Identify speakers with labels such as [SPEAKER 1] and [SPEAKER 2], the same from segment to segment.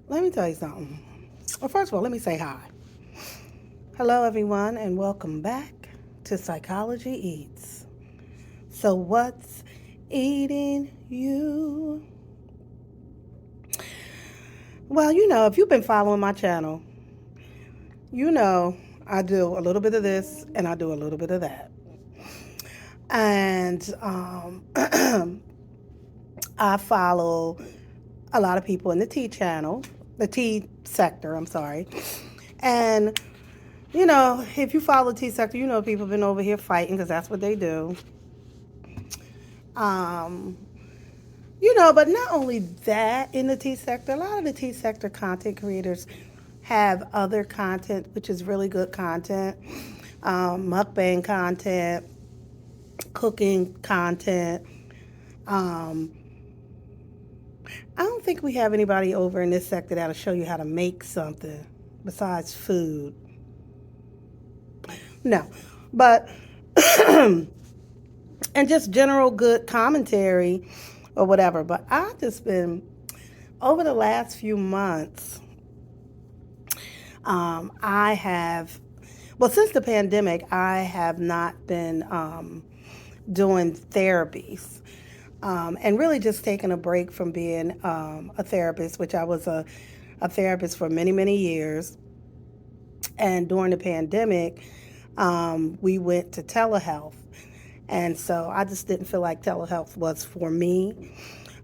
[SPEAKER 1] Let me tell you something. Well, first of all, let me say hi. Hello, everyone, and welcome back to Psychology Eats. So, what's eating you? Well, if you've been following my channel, you know I do a little bit of this and I do a little bit of that. And I follow a lot of people in the tea channel, the tea sector, I'm sorry. And if you follow the tea sector, people have been over here fighting because that's what they do. Um, but not only that in the tea sector, a lot of the tea sector content creators have other content, which is really good content, mukbang content, cooking content. Um, I don't think we have anybody over in this sector that'll show you how to make something besides food. No, but and just general good commentary or whatever. But I've just been over the last few months. I have, well, since the pandemic, I have not been doing therapies. And really just taking a break from being a therapist, which I was a therapist for many, many years. And during the pandemic, we went to telehealth. And so I just didn't feel like telehealth was for me.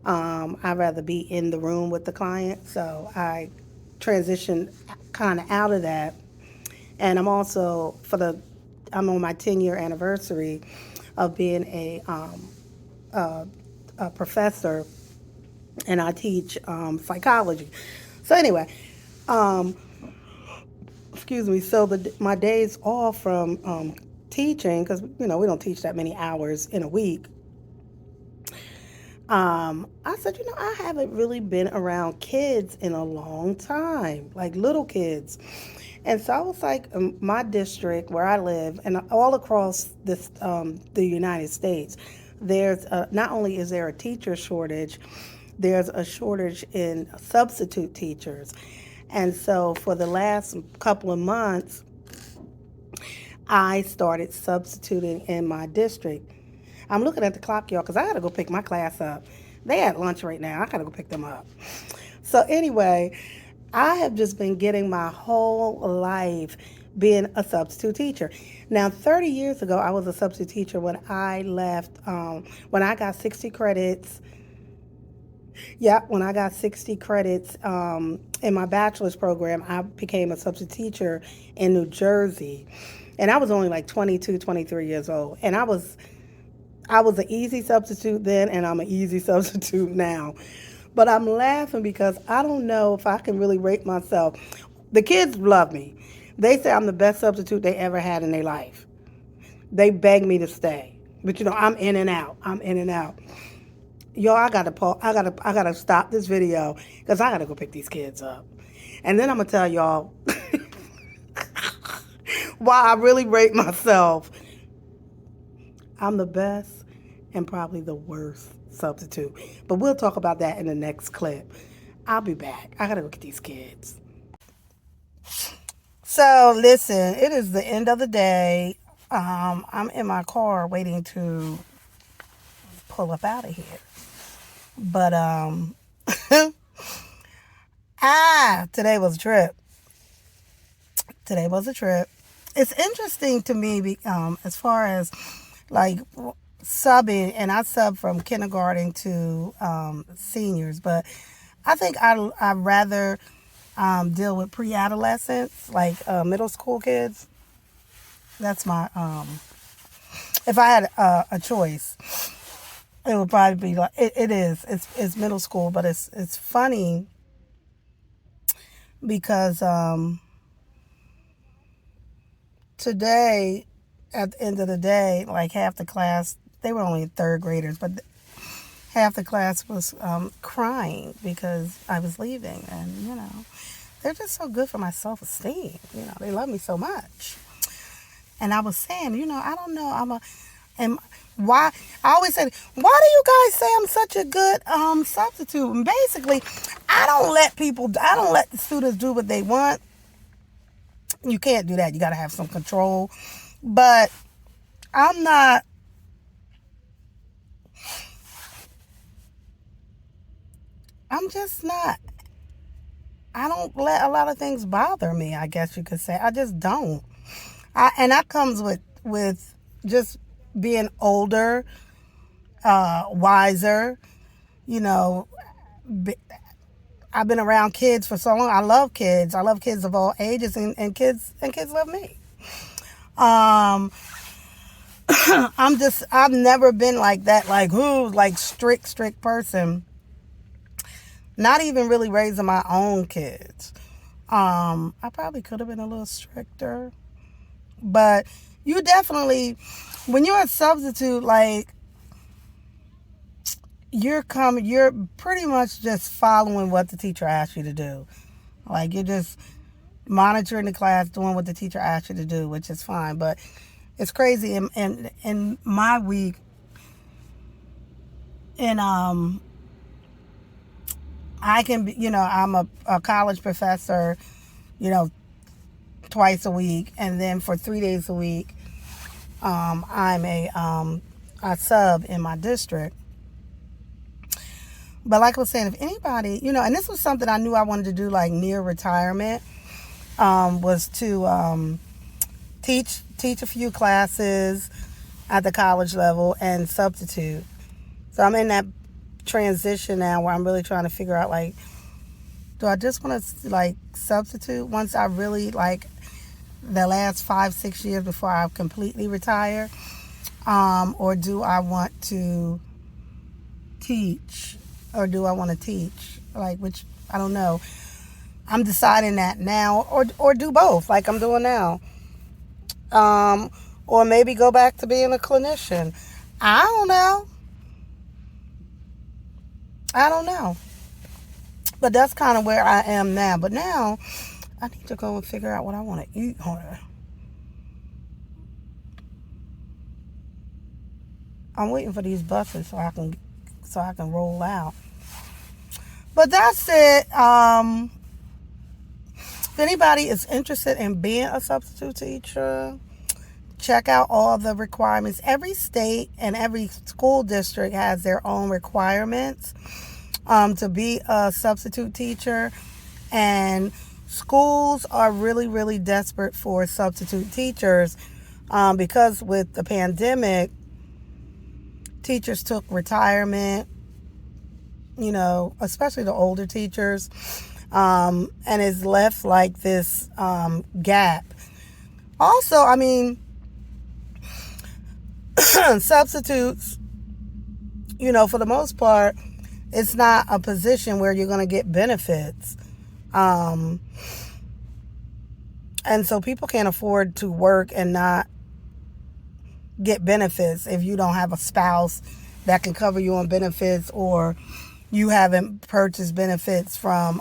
[SPEAKER 1] I'd rather be in the room with the client. So I transitioned kind of out of that. And I'm on my 10-year anniversary of being a professor, and I teach psychology. So anyway, um, excuse me. So my days off from teaching, because we don't teach that many hours in a week. I said, I haven't really been around kids in a long time, like little kids. And so I was like, my district where I live, and all across the United States, not only is there a teacher shortage, there's a shortage in substitute teachers. And so for the last couple of months, I started substituting in my district. I'm looking at the clock, y'all, because I got to go pick my class up. They at lunch right now. I got to go pick them up. So anyway, I have just been getting my whole life being a substitute teacher. Now, 30 years ago, I was a substitute teacher when I left, when I got 60 credits. Yeah, when I got 60 credits in my bachelor's program, I became a substitute teacher in New Jersey. And I was only like 22, 23 years old. And I was an easy substitute then, and I'm an easy substitute now. But I'm laughing because I don't know if I can really rate myself. The kids love me. They say I'm the best substitute they ever had in their life. They beg me to stay. But I'm in and out. I'm in and out. Yo, I gotta stop this video because I gotta go pick these kids up. And then I'm gonna tell y'all why I really rate myself. I'm the best and probably the worst substitute. But we'll talk about that in the next clip. I'll be back. I gotta go get these kids. So listen, it is the end of the day. I'm in my car waiting to pull up out of here. But today was a trip. Today was a trip. It's interesting to me as far as like subbing, and I sub from kindergarten to seniors, but I think I'd rather deal with pre-adolescents, like middle school kids. That's my if I had a choice, it would probably be like it is. It's middle school, but it's funny because today, at the end of the day, like half the class, they were only third graders, but half the class was crying because I was leaving. And, they're just so good for my self-esteem. They love me so much. And I was saying, I don't know, and why, I always said, why do you guys say I'm such a good substitute? And basically, I don't let the students do what they want. You can't do that. You got to have some control. But I'm not, I'm just not, I don't let a lot of things bother me, I guess you could say. I just don't. And that comes with just being older, wiser, you know. I've been around kids for so long. I love kids. I love kids of all ages, and kids love me. Um, I've never been like that, like strict person. Not even really raising my own kids. I probably could have been a little stricter, but you definitely, when you're a substitute, like, you're pretty much just following what the teacher asks you to do. Like, you're just monitoring the class, doing what the teacher asks you to do, which is fine. But it's crazy. In my week, and I can be, I'm a college professor, twice a week, and then for 3 days a week, I'm a sub in my district. But like I was saying, if anybody, and this was something I knew I wanted to do, like, near retirement, was to teach a few classes at the college level and substitute. So I'm in that transition now where I'm really trying to figure out, like, do I just want to, like, substitute once I really, like, the last 5-6 years before I completely retire, or do I want to teach, like, which I don't know. I'm deciding that now, or do both, like I'm doing now, or maybe go back to being a clinician. I don't know, but that's kind of where I am now. But now I need to go and figure out what I want to eat. I'm waiting for these buses so I can roll out. But that's it. If anybody is interested in being a substitute teacher, check out all the requirements. Every state and every school district has their own requirements to be a substitute teacher. And schools are really, really desperate for substitute teachers because with the pandemic, teachers took retirement, especially the older teachers, and it's left like this gap. Also, I mean, substitutes, for the most part, it's not a position where you're going to get benefits. And so people can't afford to work and not get benefits if you don't have a spouse that can cover you on benefits, or you haven't purchased benefits from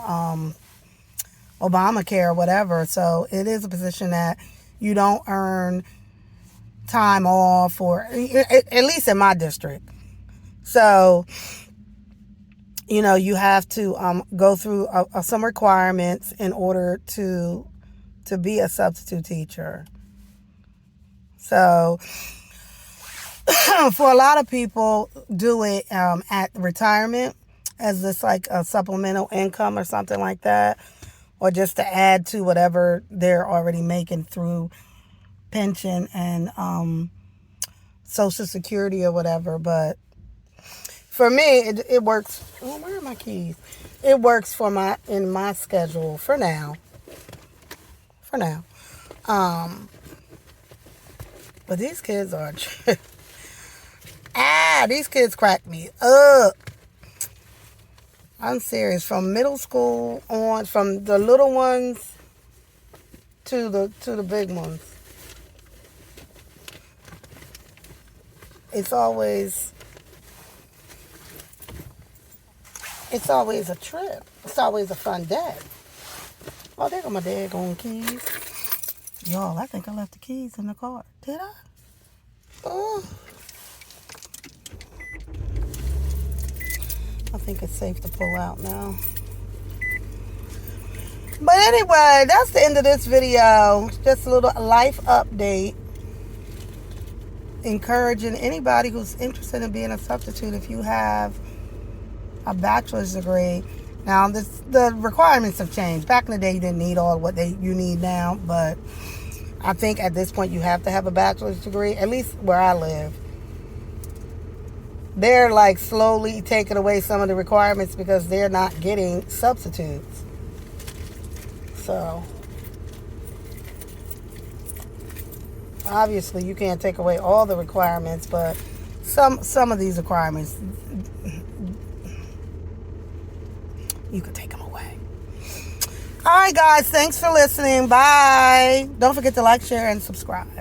[SPEAKER 1] Obamacare or whatever. So it is a position that you don't earn time off, or at least in my district. So, you have to go through some requirements in order to be a substitute teacher. So for a lot of people, do it at retirement as just like a supplemental income or something like that, or just to add to whatever they're already making through pension and Social Security or whatever. But for me, it works. Well, where are my keys? It works in my schedule for now. But these kids are these kids crack me up. I'm serious. From middle school on, from the little ones to the big ones. It's always a trip. It's always a fun day. Oh, there go my daggone keys. Y'all, I think I left the keys in the car. Did I? Oh. I think it's safe to pull out now. But anyway, that's the end of this video. Just a little life update. Encouraging anybody who's interested in being a substitute, if you have a bachelor's degree. Now, the requirements have changed. Back in the day, you didn't need all what you need now, but I think at this point you have to have a bachelor's degree, at least where I live. They're like slowly taking away some of the requirements because they're not getting substitutes. So, obviously you can't take away all the requirements, but some of these requirements, you can take them away. All right, guys, thanks for listening. Bye. Don't forget to like, share, and subscribe.